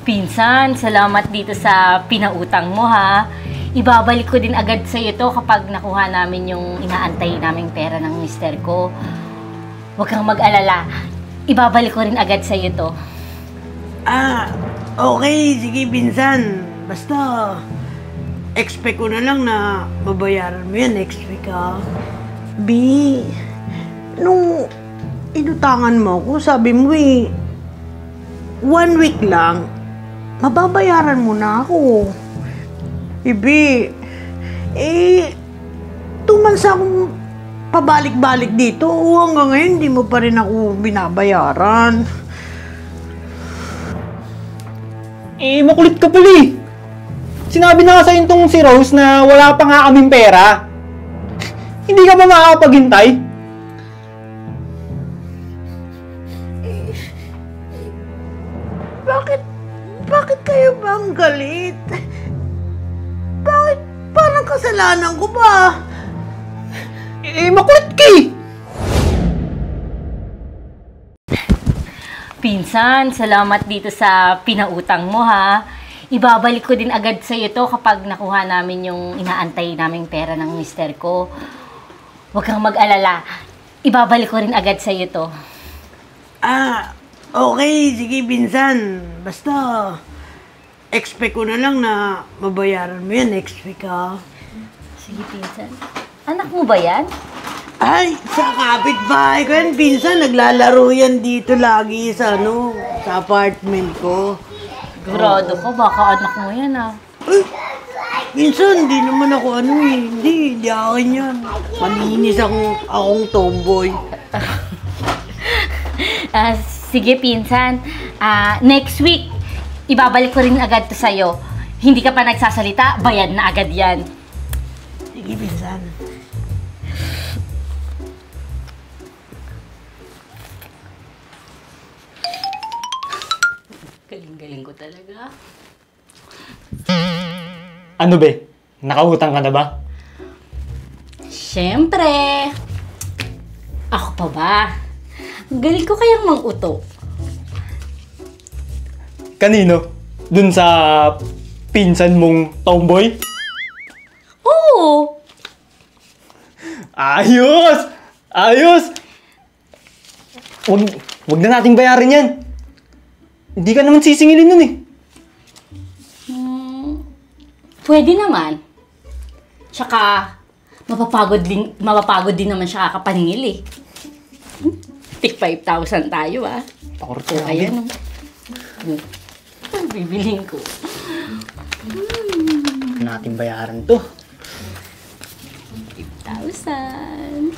Pinsan, salamat dito sa pinautang mo ha. Ibabalik ko din agad sa iyo to kapag nakuha namin yung inaantay naming pera ng mister ko. Huwag kang mag-alala. Ibabalik ko rin agad sa iyo to. Okay. Sige, pinsan. Basta, expect ko na lang na mabayaran mo yan next week, ha? B, nung inutangan mo ako, sabi mo 1 week lang, mababayaran mo na ako. Ibi, 2 months akong pabalik-balik dito. Hanggang ngayon, hindi mo pa rin ako binabayaran. Makulit ka pala eh. Sinabi na nga sa'yo itong si Rose na wala pa nga kaming pera. Hindi ka ba makakapaghintay? Bakit kayo bang galit? Bakit parang kasalanan ko ba? Makulit ka eh. Pinsan, salamat dito sa pinautang mo ha. Ibabalik ko din agad sa iyo to kapag nakuha namin yung inaantay naming pera ng mister ko. Huwag kang mag-alala. Ibabalik ko rin agad sa iyo to. Okay. Sige, pinsan. Basta, expect ko na lang na mabayaran mo yan next week, ha? Sige, pinsan. Anak mo ba yan? Ay, sa kapitbahay ko yan, pinsan. Naglalaro yan dito lagi sa apartment ko. Sigurado ko, baka anak mo yan ah. Ay, pinsan, hindi naman ako Hindi akin yan. Malinis akong tomboy. Sige, pinsan. Next week, ibabalik ko rin agad to sa'yo. Hindi ka pa nagsasalita, bayad na agad yan. Sige, pinsan. Galing-galing ko talaga. Ano be? Nakautang ka na ba? Siyempre! Ako pa ba? Galing ko kayang mang-uto. Kanino? Dun sa pinsan mong tomboy? Oo! Ayos! Ayos! Wag na nating bayarin yan. Hindi ka naman sisingilin nun eh. Pwede naman. Tsaka, mapapagod din naman siya kakapaningil eh. Tik 5,000 tayo ah. Pakorte So, ayan. Bibilhin ko. Nating bayaran to. 5,000.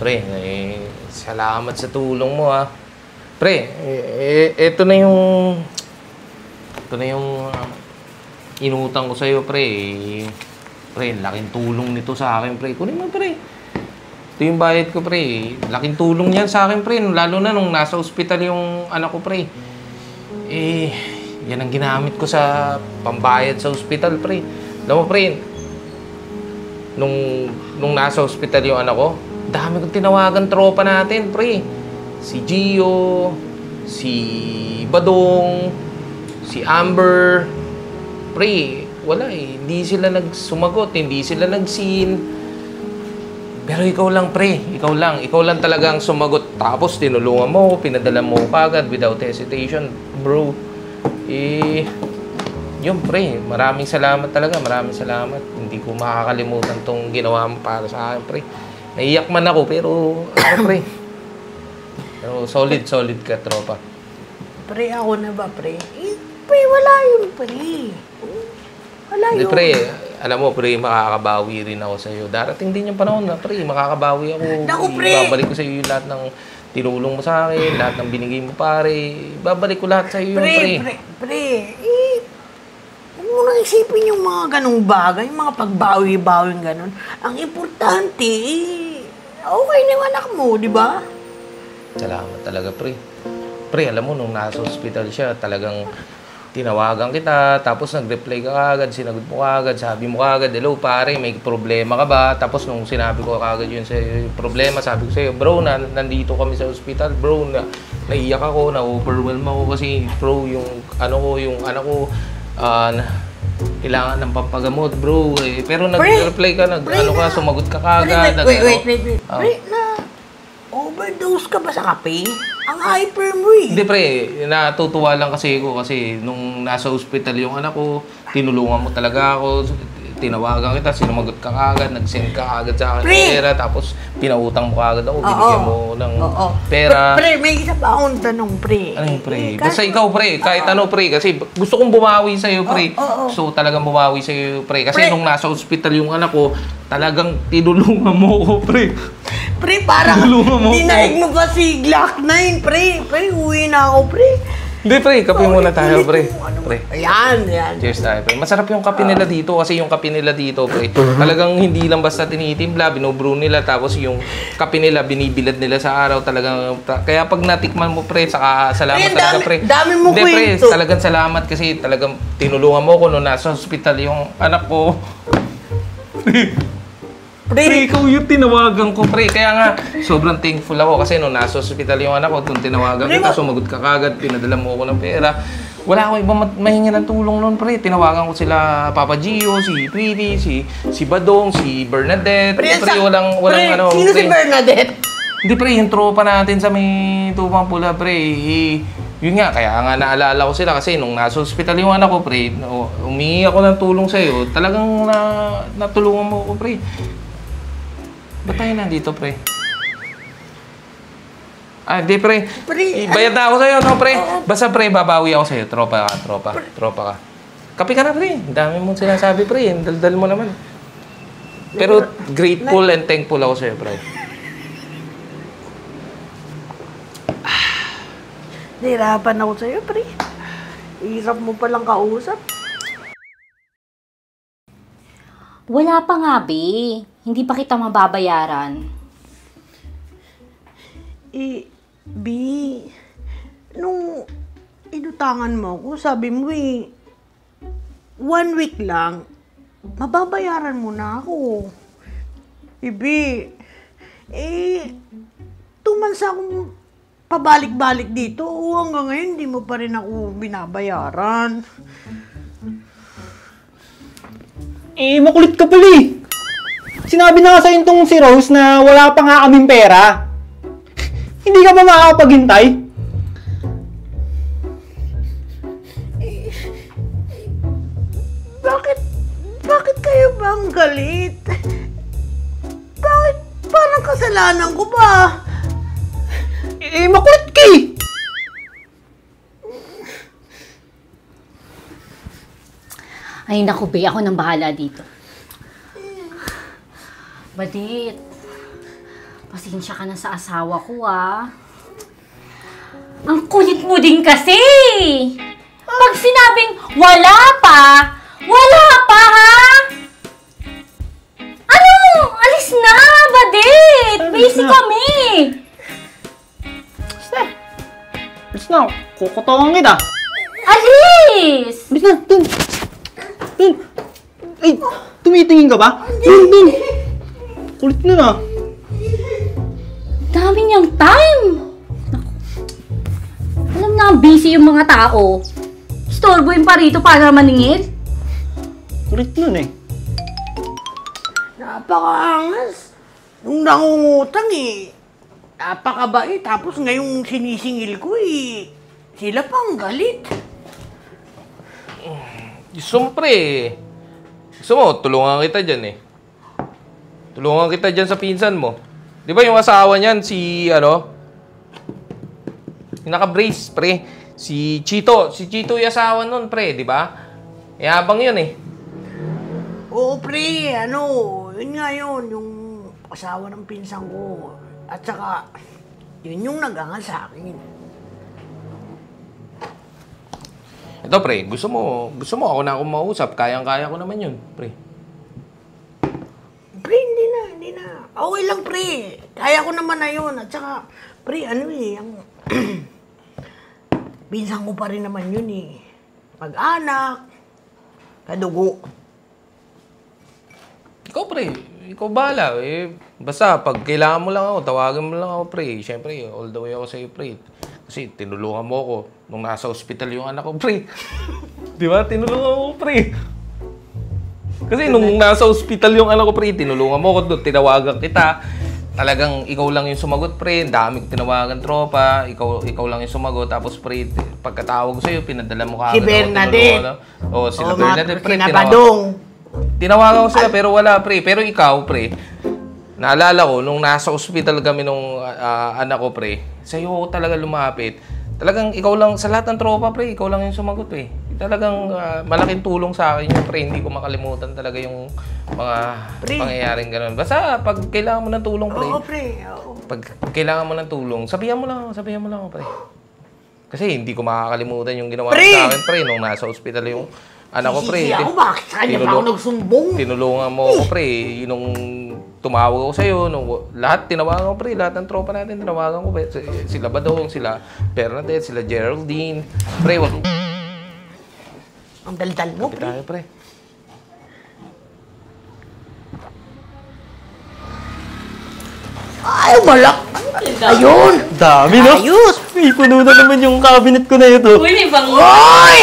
Pre, salamat sa tulong mo ha. Pre, ito na yung inutang ko sa'yo, pre. Pre, laking tulong nito sa akin, pre. Kunin mo, pre. Ito yung bayad ko, pre. Laking tulong yan sa akin, pre. Lalo na nung nasa ospital yung anak ko, pre. Yan ang ginamit ko sa pambayad sa ospital, pre. Alam mo, pre, nung nasa ospital yung anak ko, dami kong tinawagan tropa natin, pre. Si Gio, si Badong, si Amber. Pre, wala eh. Hindi sila nagsumagot, hindi sila nag-scene. Pero ikaw lang, pre. Ikaw lang talagang sumagot. Tapos tinulungan mo, pinadala mo kagad without hesitation. Bro, yun, pre. Maraming salamat talaga. Maraming salamat. Hindi ko makakalimutan tong ginawa mo para sa akin, pre. Naiyak man ako, pero pre. Pero solid ka, tropa. Pre, ako na ba, pre? Pre, wala yun, pre. Wala yun. Pre, alam mo, pre, makakabawi rin ako sa'yo. Darating din yung panahon na, pre, makakabawi ako. Naku, pre! Babalik ko sa'yo yung lahat ng tinulong mo sa akin, lahat ng binigay mo, pare. Babalik ko lahat sa'yo yun, pre. Pre, huwag mo nang isipin yung mga ganong bagay, yung mga pagbawi-bawing ganon. Ang importante, okay na yung anak mo, di ba? Salamat talaga, pre. Pre, alam mo, nung nasa hospital siya, talagang tinawagan kita, tapos nag-reply ka agad, sinagot mo agad, sabi mo agad, hello pare, may problema ka ba? Tapos nung sinabi ko agad yun sa problema, sabi ko sa'yo, bro, nandito kami sa ospital, bro, naiyak ako, na-overwhelm ako kasi, bro, yung anak ko, kailangan ng pampagamot, bro. Pero nag-reply ka, sumagot ka kagad. Wait. Pre, overdose ka ba sa kape? Ang hyper mo eh. Hindi pre, natutuwa lang kasi ako kasi nung nasa ospital yung anak ko, tinulungan mo talaga ako, tinawagan kita, sinumagot ka kagad, nag-send ka kagad sa akin ng pera, tapos pinautang mo kagad ako, binigyan mo ng pera. Pre, may isa pa akong tanong, pre. Ano yung pre? Basta ikaw pre, kahit ano pre, kasi gusto kong bumawi sa'yo pre. So talagang bumawi sa'yo pre, kasi nung nasa ospital yung anak ko, talagang tinulungan mo ako pre. Pre, parang dinaig mo pa si Glock 9, pre. Pre, uwi na ako, pre. Hindi pre, kape muna tayo pre. Pre. Ayan. Cheers tayo pre. Masarap yung kape nila dito kasi yung kape nila dito pre. Talagang hindi lang basta tinitimpla, binobrew nila tapos yung kape nila binibilad nila sa araw talagang. Kaya pag natikman mo pre, saka salamat talaga pre. Dami mo Hindi pre, kwento. talagang salamat kasi talagang tinulungan mo ko nung nasa hospital yung anak ko. Pre, ikaw yung tinawagan ko, pre. Kaya nga, sobrang thankful ako kasi nung nasa hospital yung anak ko, nung tinawagan kita, sumagot ka kagad, pinadala mo ako ng pera. Wala akong ibang mahingi ng tulong noon, pre. Tinawagan ko sila Papa Gio, si Tweety, si Badong, si Bernadette. Pre, walang ano. Sino si Bernadette? Hindi, pre. Yung tropa natin sa may Tupang Pula, pre. Yun nga, kaya nga naalala ko sila kasi nung nasa hospital yung anak ko, pre, umihi ako ng tulong sa'yo. Talagang natulungan mo ako, pre. Ba't tayo nandito, pre? Hindi, pre. Bayad na ako sa'yo, no, pre? Basta, pre, babawi ako sa'yo. Tropa ka. Kapi ka na, pre. Ang dami mong sinasabi, pre. Daldal mo naman. Pero grateful and thankful ako sa'yo, pre. Nahirapan ako sa'yo, pre. Hirap mo palang kausap. Wala pa nga, be. Hindi pa kita mababayaran. B, nung inutangan mo ako, sabi mo 1 week lang, mababayaran mo na ako. B, 2 months akong pabalik-balik dito. Hanggang ngayon, hindi mo pa rin ako binabayaran. Makulit ka pala eh. Sinabi na nga sa'yo itong si Rose na wala pa nga kaming pera. Hindi ka ba makakapaghintay? Bakit kayo bang galit? Bakit parang kasalanan ko ba? Makulit ka eh. Ay, naku, be. Ako nang bahala dito. Badit. Pasensya ka na sa asawa ko, ah. Ang kulit mo din kasi! Pag sinabing wala pa, ha? Ano? Alis na, Badit! Busy kami! Alis na. Kukutawan kita. Alis! Alis na. Dun. Ay, tumitingin ka ba? Dun. Kulit na. Dami niyang time! Naku. Alam na, busy yung mga tao. Istorbohin pa rito para maningil. Kulit nun eh. Napakaangas. Nung nangungutang napakabait. Tapos ngayong sinisingil ko sila pang galit. Siyempre. Gusto mo, tulungan kita dyan eh. Tulungan kita dyan sa pinsan mo. Di ba yung asawa niyan, yung naka-brace, pre. Si Chito. Si Chito yung asawa nun, pre, di ba? Habang yun eh. Oo, pre. Yun nga yun. Yung asawa ng pinsan ko. At saka, yun yung nag-angal sa akin. Ito, pre. Gusto mo ako na akong mausap. Kayang-kaya ko naman yun, pre. Pre, hindi na. Okay lang, pre. Kaya ko naman na yun. At saka, pre, ang pinsan ko pa rin naman yun eh. mag-anak, kadugo. Ikaw, pre. Ikaw bahala. Basta, pag kailangan mo lang ako, tawagan mo lang ako, pre. Siyempre, all the way ako sa'yo, pre. Kasi tinulungan mo ako nung nasa ospital yung anak ko, pre. Di ba? Tinulungan mo, pre. Kasi nung nasa ospital yung anak ko, pre, tinulungan mo ako doon. Tinawagan kita. Talagang ikaw lang yung sumagot, pre. Daming tinawagan tropa. Ikaw lang yung sumagot. Tapos, pre, pagkatawag ko sa'yo, pinadala mo Si kagad ako, Bernadette. Oo, sila Bernadette, pre. Kinabadong. Tinawagan ko sila pero wala, pre. Pero ikaw, pre, naalala ko, nung nasa ospital kami nung anak ko, pre, sa'yo ako talaga lumapit. Talagang ikaw lang, sa lahat ng tropa, pre, ikaw lang yung sumagot, pre. Talagang malaking tulong sa akin yung, pre. Hindi ko makalimutan talaga yung mga pangyayaring ganun. Basta, pag kailangan mo ng tulong, pre. Oo, pre. Oo. Pag kailangan mo ng tulong, sabihan mo lang ako, pre. Kasi hindi ko makakalimutan yung ginawa mo sa akin, pre, nung nasa ospital yung anak ko, pre. Ako, bakit sa kanya pa ako nagsumbong? Tinulungan mo ako, pre. Nung tumawag ako sa'yo, lahat tinawagan ko, pre. Lahat ng tropa natin tinawagan ko. Sila Badong, sila Bernadette, sila Geraldine. Pre, wag... Ang daldal mo, Kapit pre. tayo, pre. Ay, malak. Ayun. Dami, no? Ayos. May puno na naman yung cabinet ko na ito. Uy, may bango. Oy!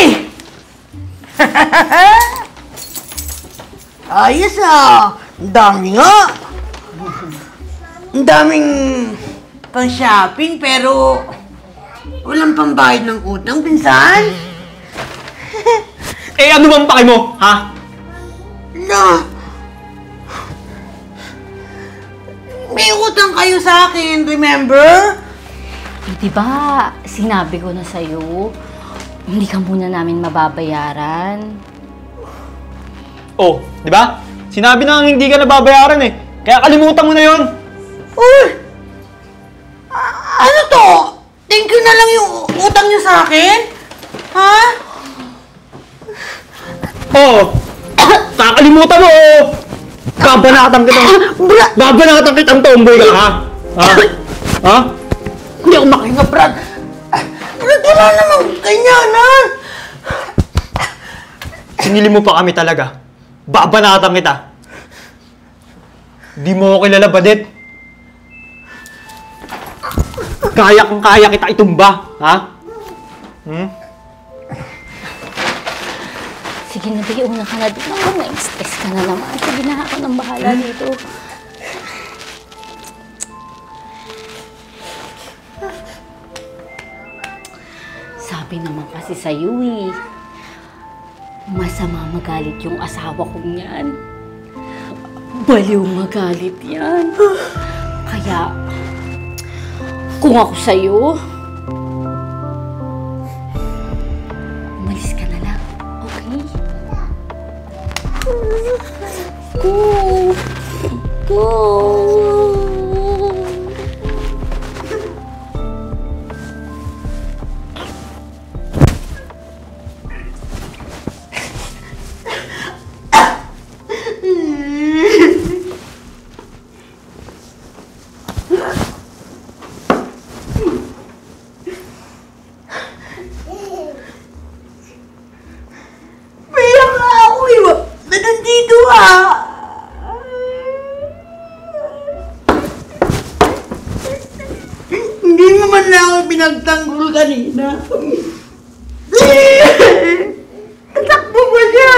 Ayos ah. Ang dami nga. Ang daming pang-shopping pero walang pambayad ng utang, pinsan. Ano bang pake mo, ha? Na. May utang kayo sa akin, remember? Diba, sinabi ko na sa'yo, hindi ka muna namin mababayaran. Oh, di ba? Sinabi na hindi ka nababayaran eh. Kaya kalimutan mo na yon. Uy! Ano to? Thank you na lang yung utang niyo sa akin? Ha? Oh! Kakalimutan mo, oh! Babanatan kitang tomboy ka, ha? Ha? Ha? Hindi ako makahinga, Brad. Brad, wala namang ganyanan. Sinili mo pa kami talaga. Babanatan kita. Di mo ako kilala, Badet. Kaya kita itumba, ha? Sige na, Bi, una ka na dito. Ako, na-stress ka na naman. Sige na, ako nang bahala dito. Sabi naman kasi sa'yo eh, masama magalit yung asawa kong yan. Baliw magalit yan. Kaya, kung ako sa'yo, umalis ka na lang, okay? Go! Go! Biyak nga ako eh. Na nandito ah. Hindi mo man lang ako pinagtanggol kanina. Natakbo mo siya.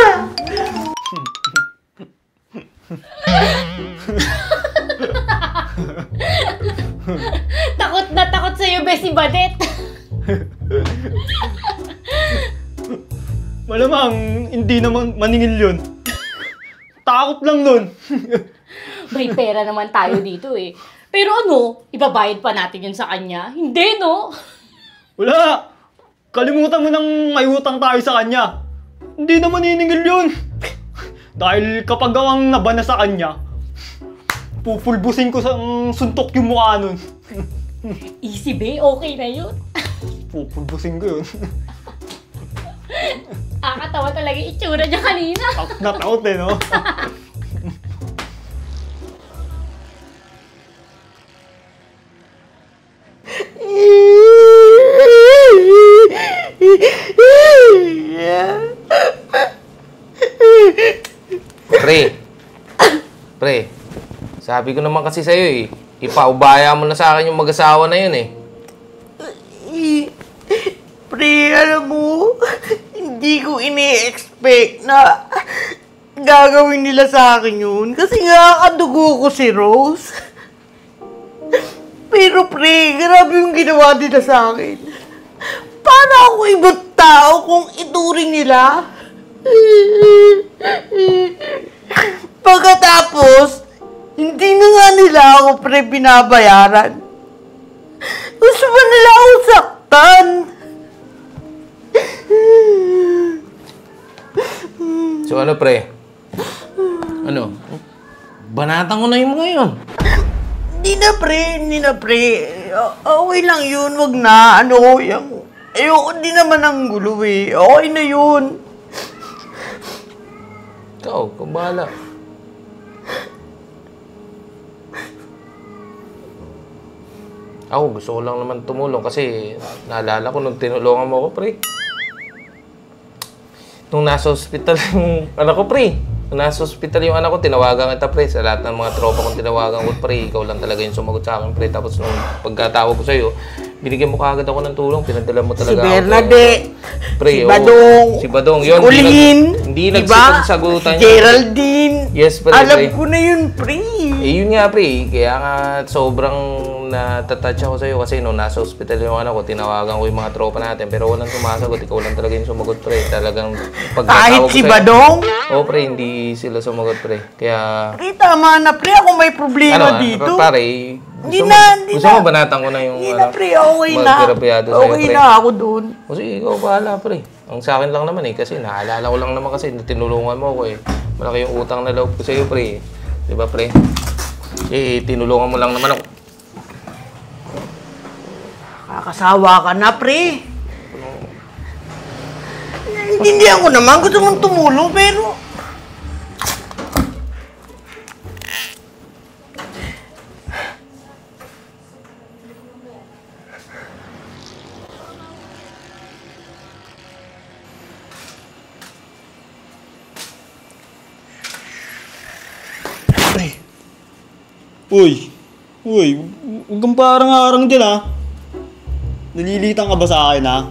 Takot na takot sa'yo, Bessie Badet! Malamang, hindi naman maningil yun. Takot lang nun. May pera naman tayo dito eh. Pero ano, ibabayad pa natin yun sa kanya? Hindi, no? Wala. Kalimutan mo nang may utang tayo sa kanya. Hindi naman maniningil yun. Dahil kapag gawang nabana sa kanya, pupulbusin ko sa suntok yung mukha nun. Easy, be. Okay na yun. Pupulbusin ko yun. Akatawa talaga yung itsura niya kanina. Takot na takot eh, no? Yeah. Pre, sabi ko naman kasi sa'yo eh, ipaubaya mo na sa akin yung mag-asawa na yun eh. Pre, alam mo, hindi ko ini-expect na gagawin nila sa akin yun. Kasi nga, kadugo ko si Rose. Pero pre, grabe yung ginawa nila sa akin. Paano ako ibang tao kung ituring nila? Pagkatapos, hindi na nga nila ako pre binabayaran. Gusto ba nila ako saktan? So ano pre? Ano? Banatan ko na yung mga yun. Hindi na pre. Okay lang yun, wag na. Ano, yung... Ayoko din naman ng gulo eh. Okay na yun. Ikaw, bahala. Ako, gusto ko lang naman tumulong kasi naalala ko nung tinulungan mo ako, pre. Nung nasa ospital yung anak ko, pre. Nung nasa ospital yung anak ko, tinawagan kita, pre. Sa lahat ng mga tropa kong tinawagan ko, pre. Ikaw lang talaga yung sumagot sa akin, pre. Tapos nung pagkatawag ko sa'yo, binigyan mo kaagad ako ng tulong. Pinadala mo talaga Si Bernadette, pre, si Badong, si Badong, si yun. Colleen, Hindi diba? nagsasagutan Si Geraldine. Yes, pre. Alam pre. ko na yun, pre. Eh, yun nga, pre. Kaya nga, sobrang natatouch ako sa'yo kasi nung nasa ospital yung anak ko, tinawagan ko yung mga tropa natin pero walang sumasagot. Ikaw lang talaga yung sumagot, pre. Talagang Kahit pagkatawag ko si sa'yo. Badong? Oo, pre. Hindi sila sumagot, pre. Kaya... Pre, tama na, pre. Ako may problema dito. Pare, Hindi gusto na, mo, hindi gusto na. mo banatan ko na yung... Hindi na, pre. Okay na. magterapiado sa'yo, Okay pre. na ako dun. O sige, ikaw bahala, pre. Ang sa akin lang naman eh, kasi naalala ko lang naman kasi tinulungan mo ko eh. Malaki yung utang na loob ko sa'yo, pre. Di ba, pre? Eh, tinulungan mo lang naman ako. Kakasawa ka na, pre. Naiintindihan ko naman. Gusto mong tumulong, pero... Uy, huwag kang parang-arang dyan ha. Nalilitan ka ba sa akin ha?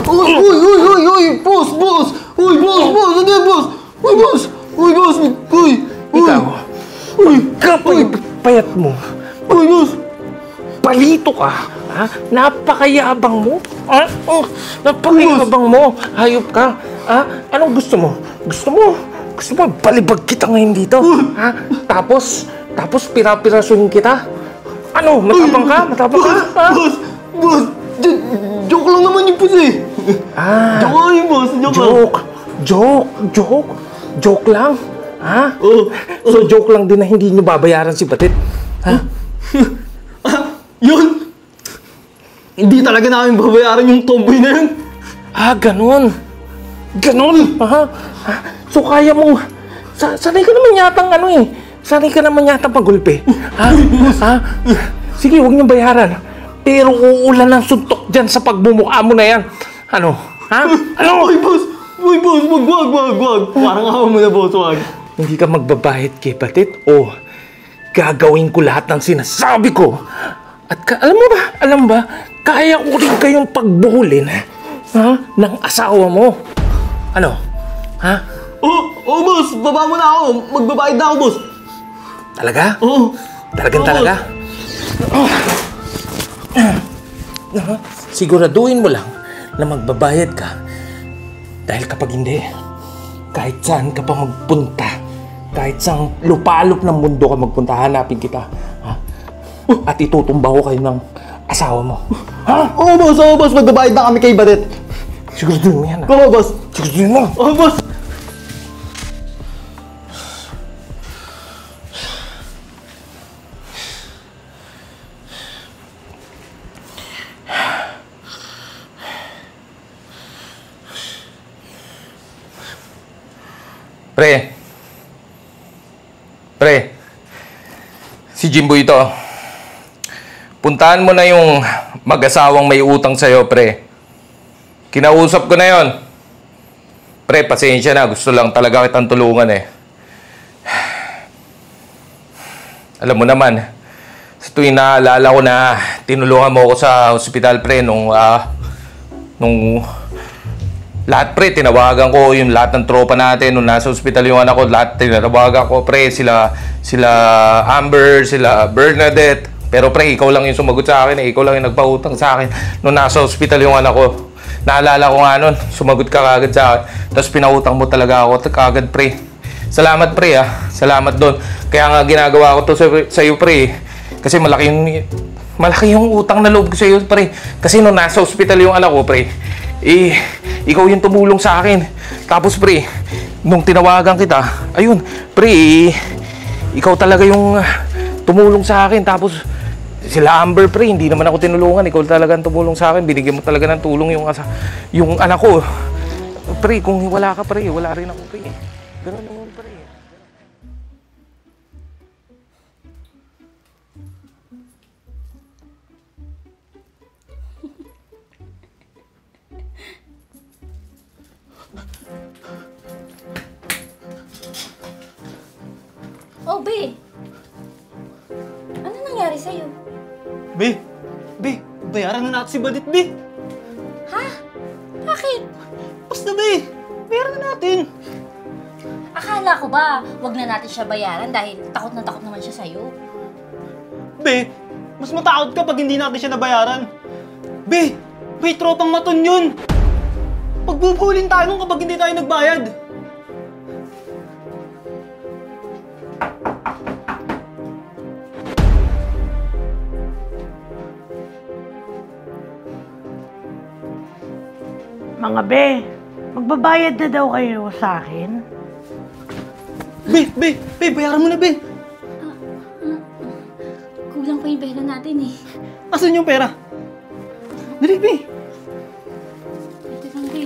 Uy, boss! Uy, boss! Ano yan, boss? Uy, boss! Ikaw, payat mo. Uy, boss! Palito ka. Ha? Napakayabang mo. Ha? Oh, napakayabang mo. Hayop ka. Ha? Anong gusto mo? Gusto mo balibag kita ngayon dito. Ha? Tapos pirapirasuhin kita. Ano? Matapang ka? Ha? Boss! Joke lang naman yung boss eh! Joke lang yung boss! Joke lang? Ha? Oh. So joke lang din na hindi nyo babayaran si Batit? Ha? Yun! Hindi talaga namin babayaran yung tomboy na yun! Ganon? Ha? So kaya mo, sanay ka naman yatang sanay ka naman yatang pagulpe. Ha? Sige, huwag niyong bayaran. Pero uulan ng suntok dyan sa pagmumukha mo na yan. Ano? Ha? Ano? Uy, boss! Wag! Parang ako mo na, boss, wag. Hindi ka magbabayad kay Batit o gagawin ko lahat ng sinasabi ko. At alam ba, kaya ko rin kayong pagbuhulin ng asawa mo. Ano? Ha? Oh, boss! Baba mo na ako! Magbabayad na ako, boss! Talaga? Oo! Talaga? Siguraduhin mo lang na magbabayad ka. Dahil kapag hindi, kahit saan ka pa magpunta, kahit saan lupalop ng mundo ka magpunta, hanapin kita. Ha? At itutumba ko kayo ng asawa mo. Ha? Oo, boss! Magbabayad na kami kay Badet! Siguraduhin mo yan. Oo, boss! Siguraduhin mo. Oo, boss! Pre, si Jimbo ito. Puntahan mo na yung mag-asawang may utang sa'yo, pre. Kinausap ko na yon. Pre, pasensya na. Gusto lang talaga kitang tulungan eh. Alam mo naman, sa tuwing naalala ko na tinulungan mo ako sa ospital, pre, nung lahat, pre, tinawagan ko yung lahat ng tropa natin nung nasa ospital yung anak ko, lahat tinawagan ko, pre, sila Amber, sila Bernadette. Pero pre, ikaw lang yung sumagot sa akin, ikaw lang yung nagpautang sa akin nung nasa ospital yung anak ko. Naalala ko nga nun, sumagot ka kagad sa akin, tapos pinautang mo talaga ako kagad, pre. Salamat, pre, salamat doon. Kaya nga ginagawa ko to sa iyo, pre, kasi malaki yung utang na loob ko sa iyo, pre. Kasi nung nasa ospital yung anak ko, pre, ikaw yung tumulong sa akin. Tapos, pre, nung tinawagan kita, ayun, pre, ikaw talaga yung tumulong sa akin. Tapos, sila Amber, pre, hindi naman ako tinulungan. Ikaw talaga ang tumulong sa akin. Binigyan mo talaga ng tulong yung anak ko. Pre, kung wala ka, pre, wala rin ako, pre. Ganun naman, pre. Oh, Be! Ano nangyari sa'yo? Be, bayaran na natin si Badit, Be. Ha? Bakit? Basta, Be, bayaran na natin. Akala ko ba, wag na natin siya bayaran dahil takot na takot naman siya sa'yo. Be, mas matakot ka pag hindi natin siya nabayaran. Be, may tropang maton yun. Pagbubuhulin tayo nung kapag hindi tayo nagbayad. Mga be, magbabayad na daw kayo sa akin. Be, bayaran mo na, Be. Kulang pa yung pera natin eh. Asan yung pera? Dali, Be. Ito lang, Be.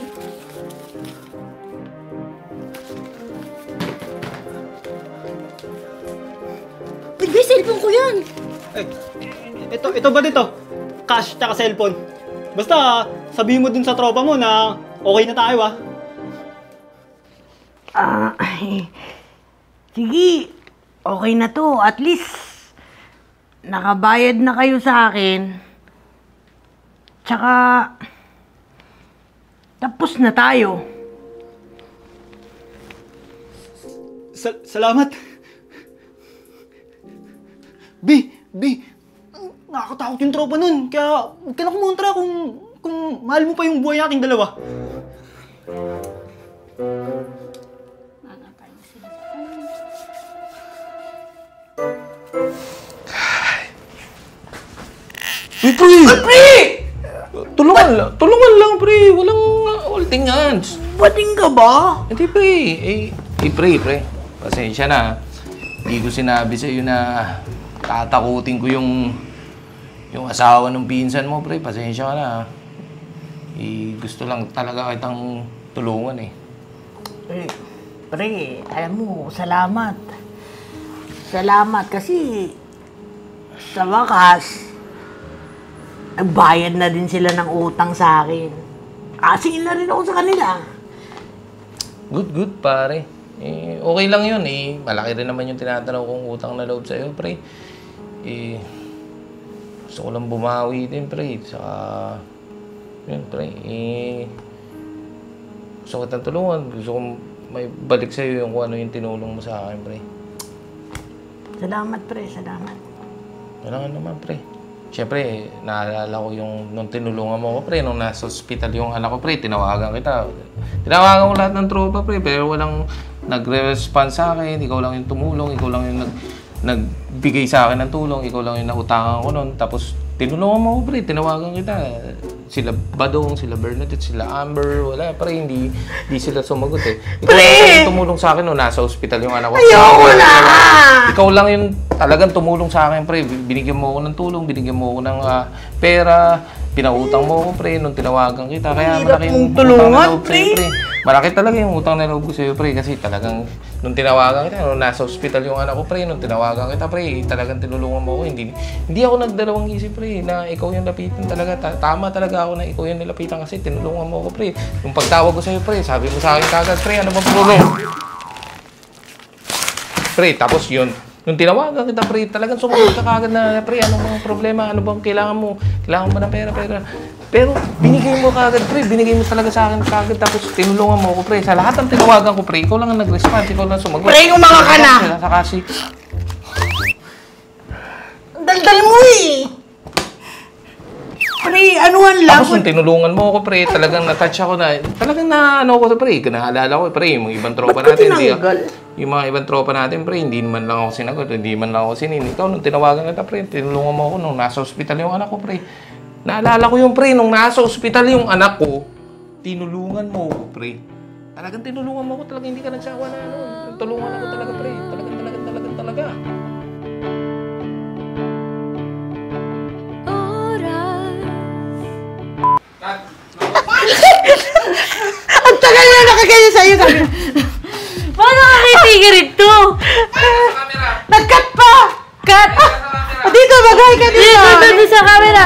Be, cellphone ko yan! Ay, ito ba dito? Cash tsaka cellphone. Basta, sabihin mo dun sa tropa mo na okay na tayo, Sige, okay na to. At least, nakabayad na kayo sa akin. Tsaka, tapos na tayo. Salamat. Be, nakakatakot yung tropa nun. Kaya huwag ka na kumontra kung mahal mo pa yung buhay nating dalawa. Pre! Tulungan lang, pre. Walang holding hands. Bating ka ba? Hindi, pre. Pre. Pasensya na. Hindi ko sinabi sa'yo na tatakutin ko yung asawa ng pinsan mo, pre. Pasensya ka na. Gusto lang talaga kitang tulungan eh. Pre, alam mo, salamat. Salamat kasi sa wakas, nagbayad na din sila ng utang sa akin. Asingin na rin ako sa kanila. Good, pare. Okay lang yun eh. Malaki rin naman yung tinatanaw kong utang na loob sa'yo, pre. Gusto ko lang bumawi din, pre. Saka, yun, pre. Gusto ko kitang tulungan. Gusto kong may balik sa'yo yung kung ano yung tinulong mo sa akin, pre. Salamat, pre. Salamat. Kailangan naman, pre. Siyempre, naalala ko yung nung tinulungan mo ko, pre, nung nasa hospital yung anak ko, pre, tinawagan kita. Tinawagan ko lahat ng tropa, pre, pero walang nagre-respond sa akin. Ikaw lang yung tumulong, ikaw lang yung nagbigay sa akin ng tulong, ikaw lang yung nautangan ko nun. Tapos, tinulungan mo ko, pre, tinawagan kita. Sila Badong, sila Bernadette, sila Amber, wala, pre, hindi sila sumagot eh. Ikaw lang yung tumulong sa akin nung nasa hospital yung anak ko. Ayoko na! Ikaw lang yung talagang tumulong sa akin, pre. Binigyan mo ako ng tulong, binigyan mo ako ng pera. pinautang mo ako, pre, nung tinawagan kita. Kaya Hirap malaki mong yung tulungan, utang na loob pre. sa'yo, pre. Malaki talaga yung utang na loob ko sa'yo, pre. Kasi talagang, nung tinawagan kita, nung nasa ospital yung anak ko, pre, nung tinawagan kita, pre, talagang tinulungan mo ako. Hindi ako nagdalawang isip, pre, na ikaw yung lapitan talaga. Tama talaga ako na ikaw yung nilapitan kasi tinulungan mo ako, pre. Yung pagtawag ko sa'yo, pre, sabi mo sa akin kagad, pre, ano bang tulong? Pre, tapos yun, nung tinawagan kita, pre, talagang sumagot ka kagad na, pre, ano bang problema? Ano bang kailangan mo? Kailangan mo ng pera. Pero binigay mo kagad, pre. Binigay mo talaga sa akin kagad. Tapos tinulungan mo ako, pre. Sa lahat ng tinawagan ko, pre, ikaw lang ang nag-respond. Ikaw lang sumagot. Pre, umanga ka na! Sa kasi, Daldal mo eh! Pre, anuhan lang. tapos nung tinulungan mo ako, pre, talagang na-touch ako na, talagang na, ano ko, pre, naalala ko, pre, yung ibang tropa Ba't ka natin. tinanggal? Yung mga ibang tropa natin, pre, hindi man lang ako sinagot, hindi man lang ako sinin. Ikaw, nung tinawagan kita, pre, tinulungan mo ako nung nasa ospital yung anak ko, pre. Naalala ko yung, pre, nung nasa ospital yung anak ko, tinulungan mo ako, pre. Talagang tinulungan mo ako, talagang hindi ka nagsawa na, ano, tulungan ako talaga, pre. Talaga. Ang tagal na nakaganyan sa'yo. Paano ka kaitigil ito? Nag-cut pa! Cut! Dito, bagay ka dito. Dito sa camera.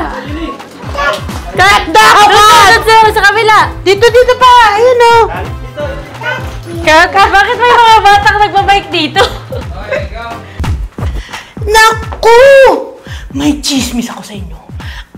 Cut na ako, cut! Sa kabila. Dito pa! Ayun o. Bakit may mga batang nagbabike dito? Naku! May chismis ako sa inyo.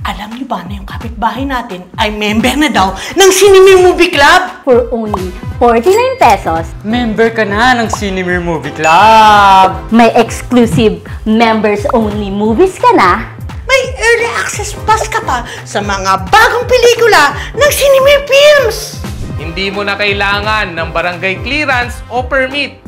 Alam niyo ba na yung kapitbahay natin ay member na daw ng Cinema Movie Club? For only 49 pesos, Member ka na ng Cinemere Movie Club! may exclusive members-only movies ka na. May early access pass ka pa sa mga bagong pelikula ng Cinema Films! Hindi mo na kailangan ng barangay clearance o permit.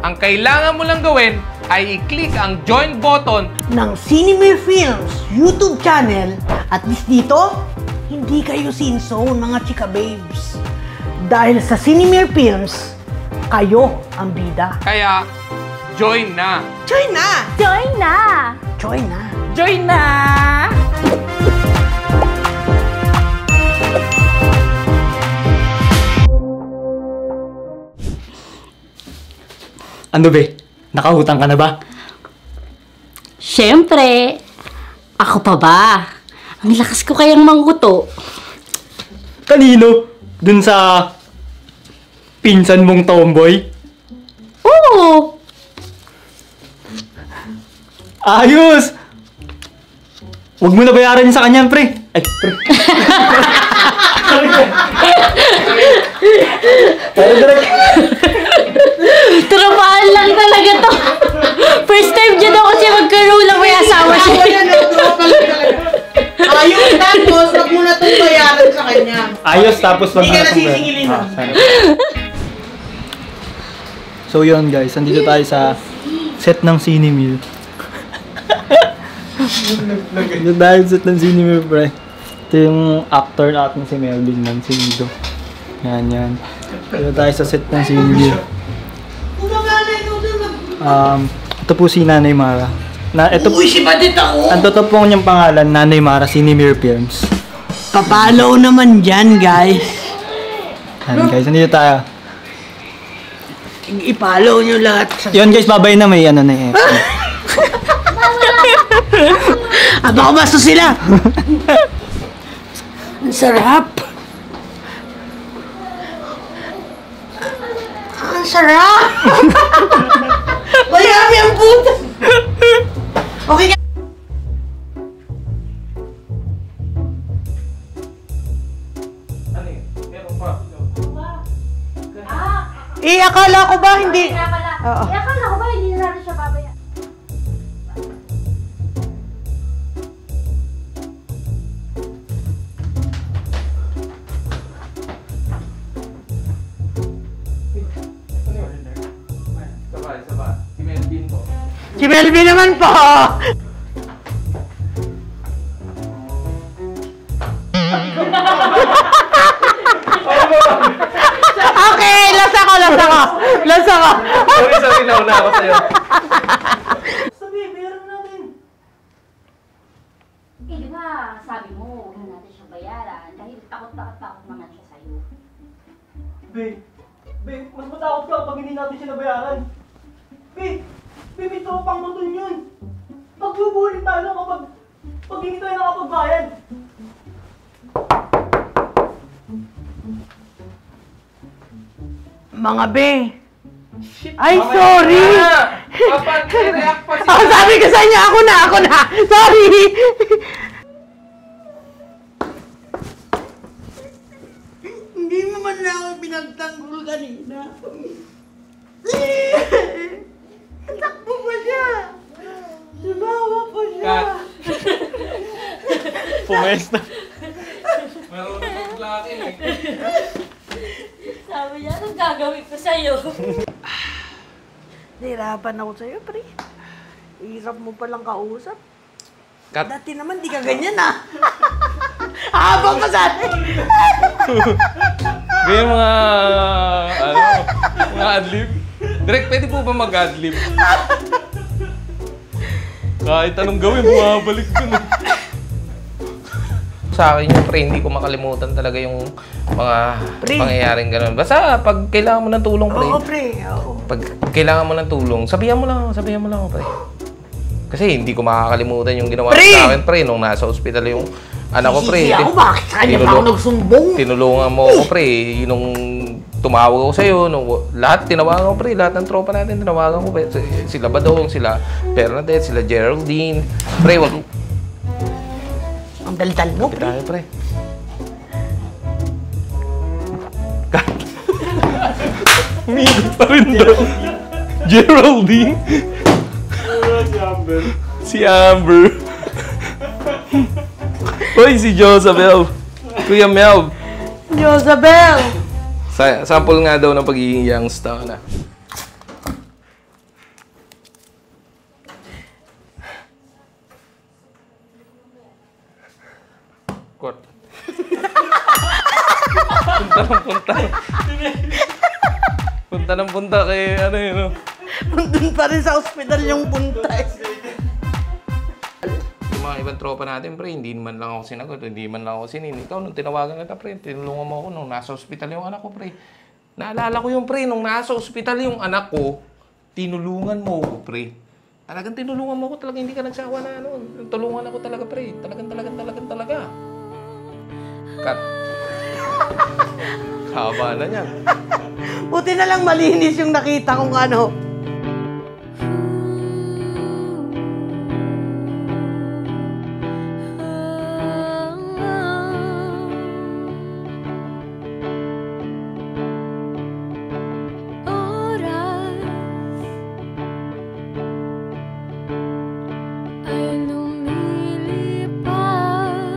Ang kailangan mo lang gawin ay i-click ang join button Ng Cinema Films YouTube channel. At least dito, hindi kayo sin-zone mga chika babes. Dahil sa Cinema Films, kayo ang bida. kaya join na. Join na! Join na! Join na! Join na! Ano be? Nakahutang ka na ba? Siyempre, ako pa ba? Ang lakas ko kayang mangguto. Kanino? Dun sa pinsan mong tomboy? Oo! Ayos! Huwag mo na bayaran sa kanya, pre. Ay, pre. Pero direct. Trabahan lang talaga to. First time dyan ako siya magkaroon lang may asawa siya. Ayun, tapos wag mo na itong bayaran sa kanya. Ayos, tapos Hindi ka nasisingilin. So yun guys, andito tayo sa set ng Cinemere. Andito tayo sa set ng Cinemere, pre. Ito yung actor natin si Melvin Mancinido. Yan. Andito tayo sa set ng Cinemere. Ito po si Nanay Mara. Uy, si Badit ako! Ang totoo po niyang pangalan, Nanay Mara, Cinemere Films. Papalaw naman dyan, guys. Yan guys, andito tayo. I-follow nyo lahat sa... Yun guys, babay na may ano na eh. Baka basta sila! Ang sarap! Ang sarap! Mayami ang puto! Okay ka? akala ko ba hindi... Oo. Akala ko ba hindi na natin siya babaya? Sabay. Si Melvin po. Si Melvin naman po! Okay, lasa ko. Sorry, nauna ako sa'yo. Sabi, meron natin. Eh, di ba ba, sabi mo, huwag na natin siya bayaran dahil takot naman siya sa'yo. Be, mas matakot ka pag hindi natin siya nabayaran. Be, may tropang batun yun. Magbubulit tayo pag hindi tayo nakapagbayad. Mga be. Ay, sorry! Papa, react pa Oh, sabi ko sa inyo, ako na! Sorry! Hindi mo man na ako pinagtanggol kanina. Takbo pa siya! Sumawa pa siya! Cut. Pumesta. Meron na paglakin eh. Sabi niya, anong gagawin ko sa'yo? Nahirapan ako sa'yo, pre. Hirap mo palang kausap. Cut. Dati naman, di ka ganyan, ah. Habang pa sa atin. May mga, mga adlib. Direk, pwede po ba mag-adlib? Kahit anong gawin, bumabalik dun. Sa akin yung pre, hindi ko makalimutan talaga yung mga Pre. pangyayaring ganun. Basta pag kailangan mo ng tulong, pre. Oo, pre. Oo. Pag kailangan mo ng tulong, sabihan mo lang ako, pre. Kasi hindi ko makakalimutan yung ginawa Pre! sa akin, pre, nung nasa ospital yung anak ko, pre. Sisi ako, bakit sa kanya pa ako Tinulong- nagsumbong? Tinulungan mo ako, pre. Nung tumawag ako sa'yo, lahat tinawagan ko, pre. Lahat ng tropa natin tinawagan ko, pre. Sila Badong, sila Bernadette, sila Geraldine. Pre, wag Ang daldal mo, pre. tayo, pre. Umigot pa rin daw. Geraldine? Si Amber. Hoy, si Josabel. Kuya Melv. Josabel! Sample nga daw ng pagiging youngster na. Kot. Punta ng punta kay ano yun. No? Doon pa rin sa ospital yung punta. Yung mga ibang tropa natin, pre, hindi man lang ako sinagot, hindi man lang ako sinin. Ikaw, nung tinawagan kita, pre, tinulungan mo ako nung nasa ospital yung anak ko, pre. Naalala ko yung pre, nung nasa ospital yung anak ko, tinulungan mo ako, pre. Talagang tinulungan mo ako, talagang hindi ka nagsawa na ano. Tulungan ako talaga, pre. Talaga. Cut. Haba na yan. Buti na lang malinis yung nakita kong ano.